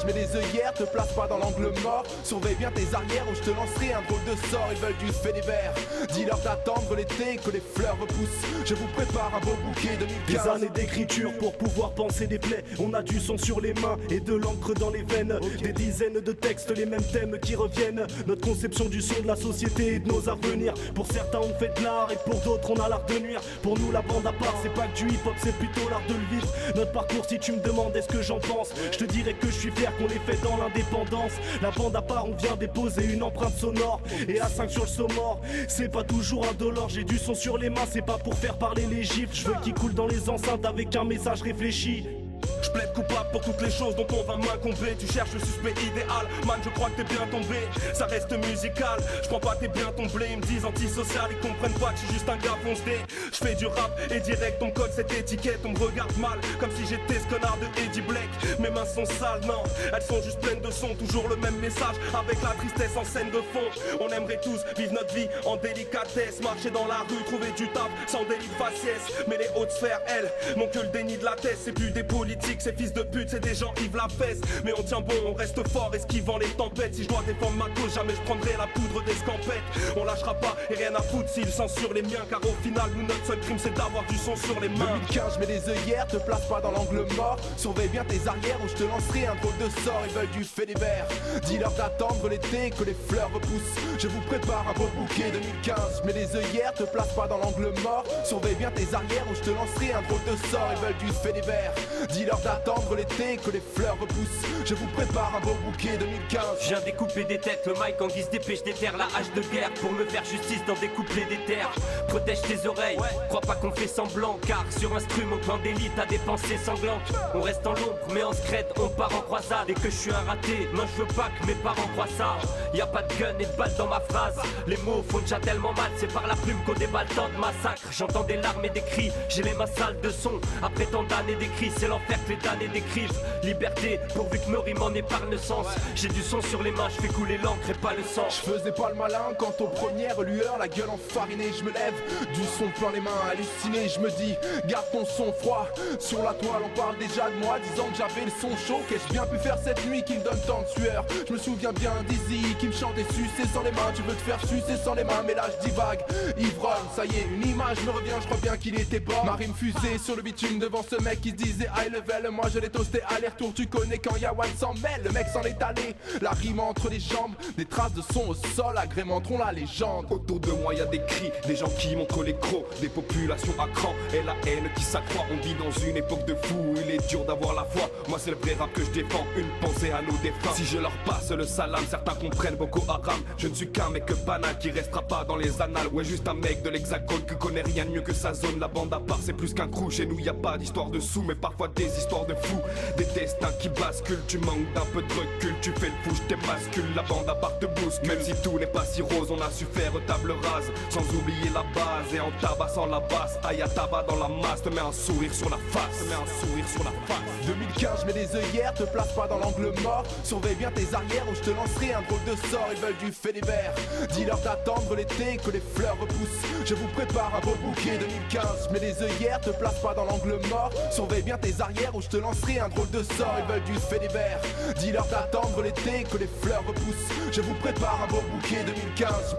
je mets les œillères, te place pas dans l'angle mort. Surveille bien tes arrières ou je te lancerai un drôle de sort. Ils veulent du fait divers, dis-leur d'attendre l'été, que les fleurs repoussent. Je vous prépare un beau bouquet 2015. Des années d'écriture pour pouvoir penser des plaies. On a du sang sur les mains et de l'encre dans les veines. Des dizaines de textes, les mêmes thèmes qui reviennent. Notre conception du son, de la société et de nos avenirs. Pour certains on fait de l'art et pour d'autres on a l'art de nuire. Pour nous la bande à part c'est pas que du hip hop, c'est plutôt l'art de le vivre. Notre parcours, si tu me demandes est-ce que j'en pense, je te dirais que je suis fier qu'on l'ait fait dans l'indépendance. La bande à part, on vient déposer une empreinte sonore. Et à 5 sur le saumor, c'est pas toujours indolore. J'ai du son sur les mains, c'est pas pour faire parler les gifles. Je veux qu'il coule dans les enceintes avec un message réfléchi. Je plaide coupable pour toutes les choses dont on va m'incomber. Tu cherches le suspect idéal, man je crois que t'es bien tombé. Ça reste musical, je crois pas que t'es bien tombé. Ils me disent antisocial, ils comprennent pas que je suis juste un gars foncé. Je fais du rap et direct on me colle cette étiquette. On me regarde mal, comme si j'étais ce connard de Eddie Black. Mes mains sont sales, non, elles sont juste pleines de son. Toujours le même message, avec la tristesse en scène de fond. On aimerait tous vivre notre vie en délicatesse. Marcher dans la rue, trouver du taf sans délit de faciès. Mais les hautes sphères, elles, n'ont que le déni de la tête. C'est plus des politiques, ces fils de pute, c'est des gens Yves la fesse. Mais on tient bon, on reste fort, esquivant les tempêtes. Si je dois défendre ma cause, jamais je prendrai la poudre des scampettes. On lâchera pas et rien à foutre s'ils censurent les miens. Car au final, nous notre seul crime c'est d'avoir du son sur les mains. 2015, je mets les œillères, te place pas dans l'angle mort. Surveille bien tes arrières ou je te lancerai un drôle de sort. Ils veulent du fait divers, dis-leur d'attendre l'été, que les fleurs repoussent. Je vous prépare un beau bouquet 2015. Je mets les œillères, te place pas dans l'angle mort. Surveille bien tes arrières ou je te lancerai un drôle de sort. Ils veulent du fait divers, dis-leur d'attendre l'été, que les fleurs repoussent. Je vous prépare un beau bouquet 2015. Je viens découper des têtes, le mic en guise d'épée, des terres, la hache de guerre pour me faire justice dans des couplets des terres. Protège tes oreilles, crois pas qu'on fait semblant, car sur instrument, clan d'élite a des pensées sanglantes. On reste en l'ombre, mais en secrète, on part en croisade. Et que je suis un raté, non je veux pas que mes parents croient ça. Y a pas de gun et de balle dans ma phrase. Les mots font déjà tellement mal, c'est par la plume qu'on déballe tant de massacres. J'entends des larmes et des cris, j'ai les mains sales de son. Après tant d'années d'écrits, c'est l'enfer que les damnés décrivent. Liberté, pourvu que me rime en épargne le sens. J'ai du son sur les mains, je fais couler l'encre et pas le sang. Je faisais pas le malin quand aux premières lueurs, la gueule enfarinée, je me lève, du son plein les mains, halluciné, je me dis, garde ton son froid. Sur la toile on parle déjà de moi, disant que j'avais le son chaud. Qu'ai-je bien pu faire cette nuit qui me donne tant de sueur? Je me souviens bien d'Izzy qui me chantait sucer sans les mains. Tu veux te faire sucer sans les mains, mais là je divague. Ivrogne, ça y est, une image me revient, je crois bien qu'il était bon. Ma rime fusée sur le bitume devant ce mec qui se disait high level. Moi je l'ai toasté aller-retour, tu connais quand Yawan s'en mêle. Le mec s'en est allé, la rime entre les jambes. Des traces de son au sol agrémenteront la légende. Autour de moi y a des cris, des gens qui montrent les crocs, des populations à cran et la haine qui s'accroît. On vit dans une époque de fou, il est dur d'avoir la foi. Moi c'est le vrai rap que je défends, une pensée à nos défunts. Si je leur passe le salam, certains comprennent Boko Haram. Je ne suis qu'un mec banal qui restera pas dans les annales. Ouais, juste un mec de l'hexagone qui connaît rien de mieux que sa zone. La bande à part c'est plus qu'un crew, chez nous y a pas d'histoire de sous, mais parfois des histoires de fous. Des destins qui basculent, tu manques d'un peu de recul, tu fais le fou, je t'émascule, la bande à part te bouscule. Même si tout n'est pas si rose, on a su faire table rase, sans oublier la base. Et en tabassant la basse, aïe à tabac dans la masse, te mets un sourire sur la face, te mets un sourire sur la face. 2015, je mets les œillères, te place pas dans l'angle mort. Surveille bien tes arrières ou je te lancerai un drôle de sort. Ils veulent du fait divers, dis-leur d'attendre l'été, que les fleurs repoussent. Je vous prépare un beau bouquet 2015. Je mets les œillères, te place pas dans l'angle mort. Surveille bien tes arrières ou je te lancerai un drôle de sort. Ils veulent du fait divers, dis-leur d'attendre l'été, que les fleurs repoussent. Je vous prépare un beau bouquet 2015.